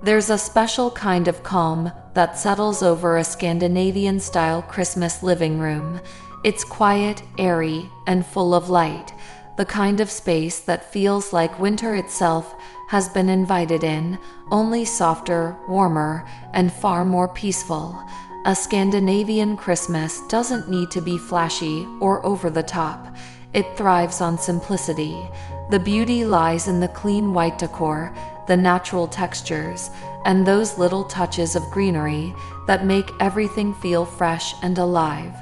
There's a special kind of calm that settles over a Scandinavian-style Christmas living room. It's quiet, airy, and full of light, the kind of space that feels like winter itself has been invited in, only softer, warmer, and far more peaceful. A Scandinavian Christmas doesn't need to be flashy or over the top. It thrives on simplicity. The beauty lies in the clean white decor, the natural textures, and those little touches of greenery that make everything feel fresh and alive.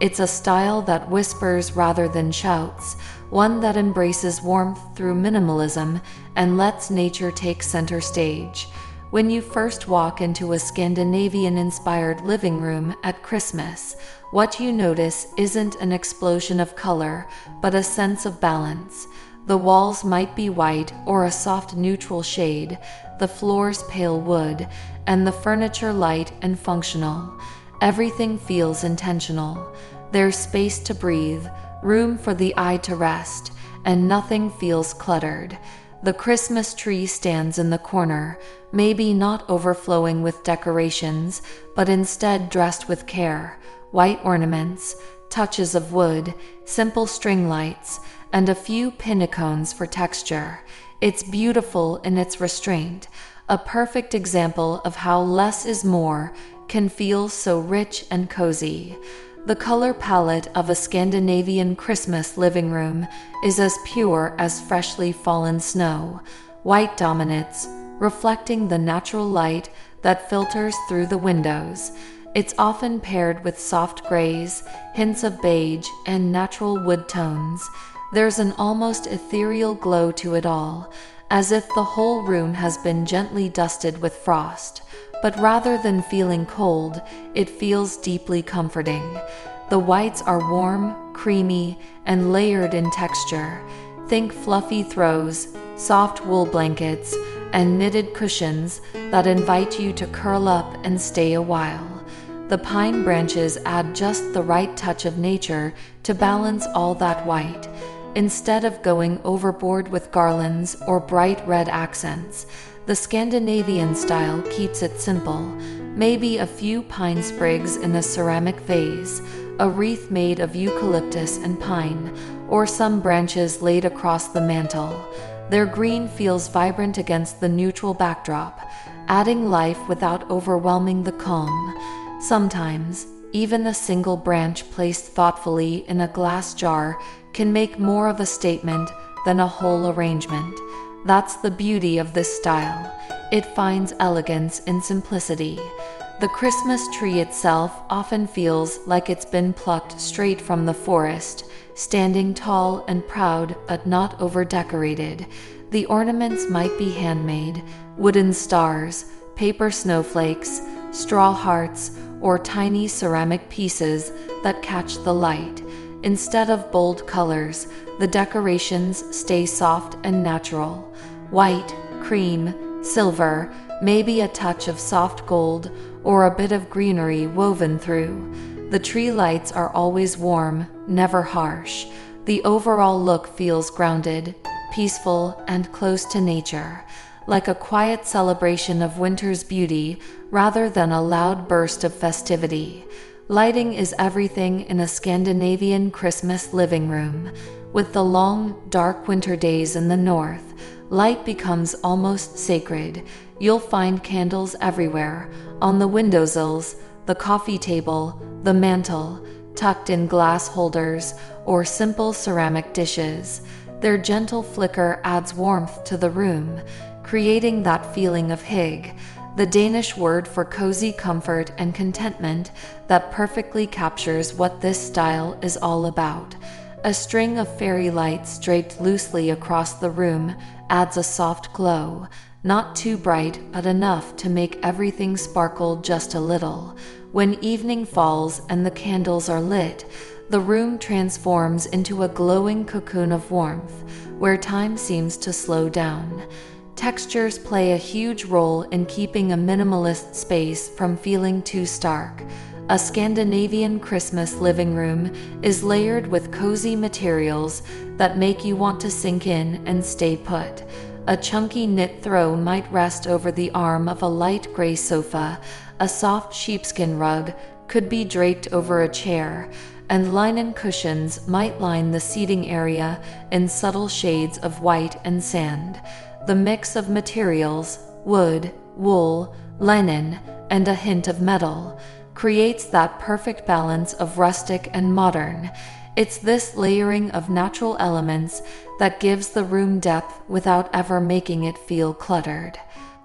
It's a style that whispers rather than shouts, one that embraces warmth through minimalism and lets nature take center stage. When you first walk into a Scandinavian-inspired living room at Christmas, what you notice isn't an explosion of color, but a sense of balance. The walls might be white or a soft neutral shade, the floors pale wood, and the furniture light and functional. Everything feels intentional. There's space to breathe, room for the eye to rest, and nothing feels cluttered. The Christmas tree stands in the corner, maybe not overflowing with decorations, but instead dressed with care. White ornaments, touches of wood, simple string lights, and a few pinnacones for texture. It's beautiful in its restraint, a perfect example of how less is more can feel so rich and cozy. The color palette of a Scandinavian Christmas living room is as pure as freshly fallen snow. White dominates, reflecting the natural light that filters through the windows. It's often paired with soft grays, hints of beige, and natural wood tones. There's an almost ethereal glow to it all, as if the whole room has been gently dusted with frost. But rather than feeling cold, it feels deeply comforting. The whites are warm, creamy, and layered in texture. Think fluffy throws, soft wool blankets, and knitted cushions that invite you to curl up and stay a while. The pine branches add just the right touch of nature to balance all that white. Instead of going overboard with garlands or bright red accents, the Scandinavian style keeps it simple. Maybe a few pine sprigs in a ceramic vase, a wreath made of eucalyptus and pine, or some branches laid across the mantel. Their green feels vibrant against the neutral backdrop, adding life without overwhelming the calm. Sometimes, even a single branch placed thoughtfully in a glass jar can make more of a statement than a whole arrangement. That's the beauty of this style. It finds elegance in simplicity. The Christmas tree itself often feels like it's been plucked straight from the forest, standing tall and proud but not over-decorated. The ornaments might be handmade, wooden stars, paper snowflakes, straw hearts, or tiny ceramic pieces that catch the light. Instead of bold colors, the decorations stay soft and natural. White, cream, silver, maybe a touch of soft gold, or a bit of greenery woven through. The tree lights are always warm, never harsh. The overall look feels grounded, peaceful, and close to nature, like a quiet celebration of winter's beauty rather than a loud burst of festivity. Lighting is everything in a Scandinavian Christmas living room. With the long, dark winter days in the north, light becomes almost sacred. You'll find candles everywhere, on the windowsills, the coffee table, the mantel, tucked in glass holders, or simple ceramic dishes. Their gentle flicker adds warmth to the room, creating that feeling of hygge, the Danish word for cozy comfort and contentment that perfectly captures what this style is all about. A string of fairy lights draped loosely across the room adds a soft glow, not too bright but enough to make everything sparkle just a little. When evening falls and the candles are lit, the room transforms into a glowing cocoon of warmth, where time seems to slow down. Textures play a huge role in keeping a minimalist space from feeling too stark. A Scandinavian Christmas living room is layered with cozy materials that make you want to sink in and stay put. A chunky knit throw might rest over the arm of a light gray sofa, a soft sheepskin rug could be draped over a chair, and linen cushions might line the seating area in subtle shades of white and sand. The mix of materials, wood, wool, linen, and a hint of metal, creates that perfect balance of rustic and modern. It's this layering of natural elements that gives the room depth without ever making it feel cluttered.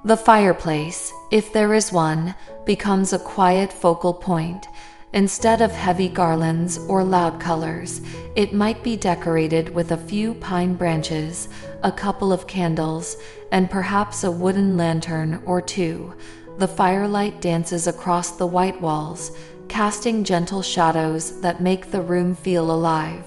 The fireplace, if there is one, becomes a quiet focal point. Instead of heavy garlands or loud colors, it might be decorated with a few pine branches, a couple of candles, and perhaps a wooden lantern or two. The firelight dances across the white walls, casting gentle shadows that make the room feel alive.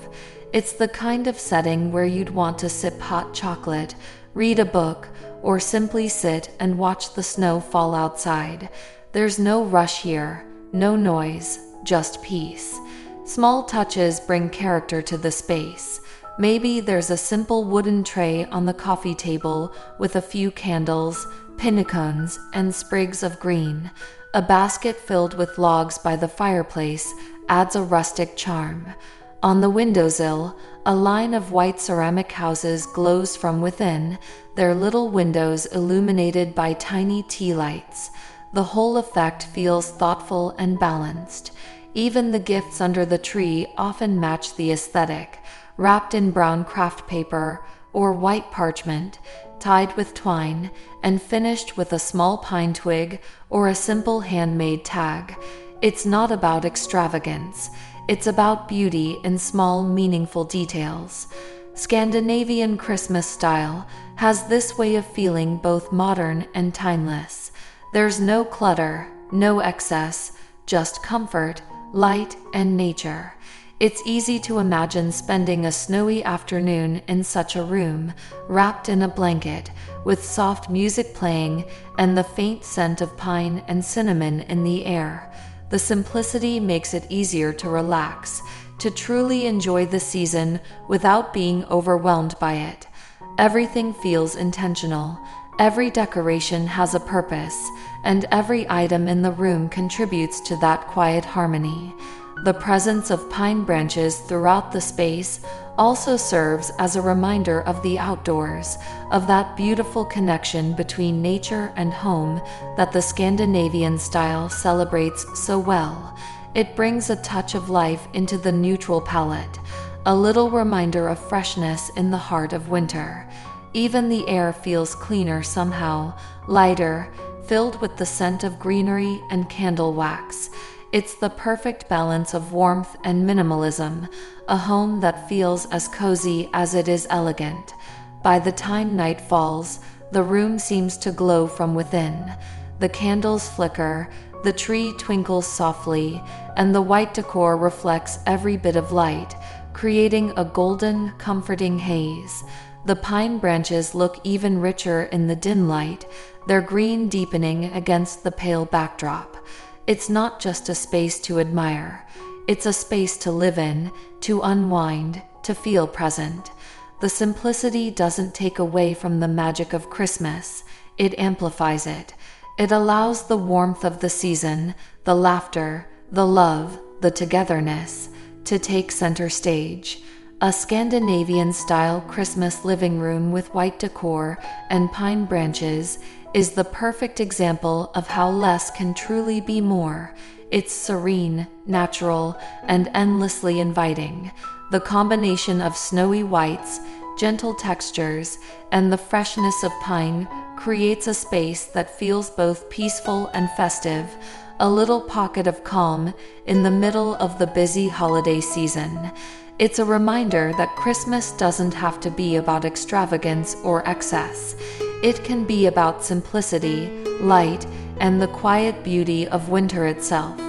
It's the kind of setting where you'd want to sip hot chocolate, read a book, or simply sit and watch the snow fall outside. There's no rush here, no noise, just peace. Small touches bring character to the space. Maybe there's a simple wooden tray on the coffee table with a few candles, pinnacones, and sprigs of green. A basket filled with logs by the fireplace adds a rustic charm. On the windowsill, a line of white ceramic houses glows from within, their little windows illuminated by tiny tea lights. The whole effect feels thoughtful and balanced. Even the gifts under the tree often match the aesthetic, wrapped in brown craft paper or white parchment, tied with twine, and finished with a small pine twig or a simple handmade tag. It's not about extravagance. It's about beauty in small, meaningful details. Scandinavian Christmas style has this way of feeling both modern and timeless. There's no clutter, no excess, just comfort, light, and nature. It's easy to imagine spending a snowy afternoon in such a room, wrapped in a blanket, with soft music playing and the faint scent of pine and cinnamon in the air. The simplicity makes it easier to relax, to truly enjoy the season without being overwhelmed by it. Everything feels intentional. Every decoration has a purpose, and every item in the room contributes to that quiet harmony. The presence of pine branches throughout the space also serves as a reminder of the outdoors, of that beautiful connection between nature and home that the Scandinavian style celebrates so well. It brings a touch of life into the neutral palette, a little reminder of freshness in the heart of winter. Even the air feels cleaner somehow, lighter, filled with the scent of greenery and candle wax. It's the perfect balance of warmth and minimalism, a home that feels as cozy as it is elegant. By the time night falls, the room seems to glow from within. The candles flicker, the tree twinkles softly, and the white decor reflects every bit of light, creating a golden, comforting haze. The pine branches look even richer in the dim light, their green deepening against the pale backdrop. It's not just a space to admire. It's a space to live in, to unwind, to feel present. The simplicity doesn't take away from the magic of Christmas. It amplifies it. It allows the warmth of the season, the laughter, the love, the togetherness, to take center stage. A Scandinavian-style Christmas living room with white decor and pine branches is the perfect example of how less can truly be more. It's serene, natural, and endlessly inviting. The combination of snowy whites, gentle textures, and the freshness of pine creates a space that feels both peaceful and festive, a little pocket of calm in the middle of the busy holiday season. It's a reminder that Christmas doesn't have to be about extravagance or excess. It can be about simplicity, light, and the quiet beauty of winter itself.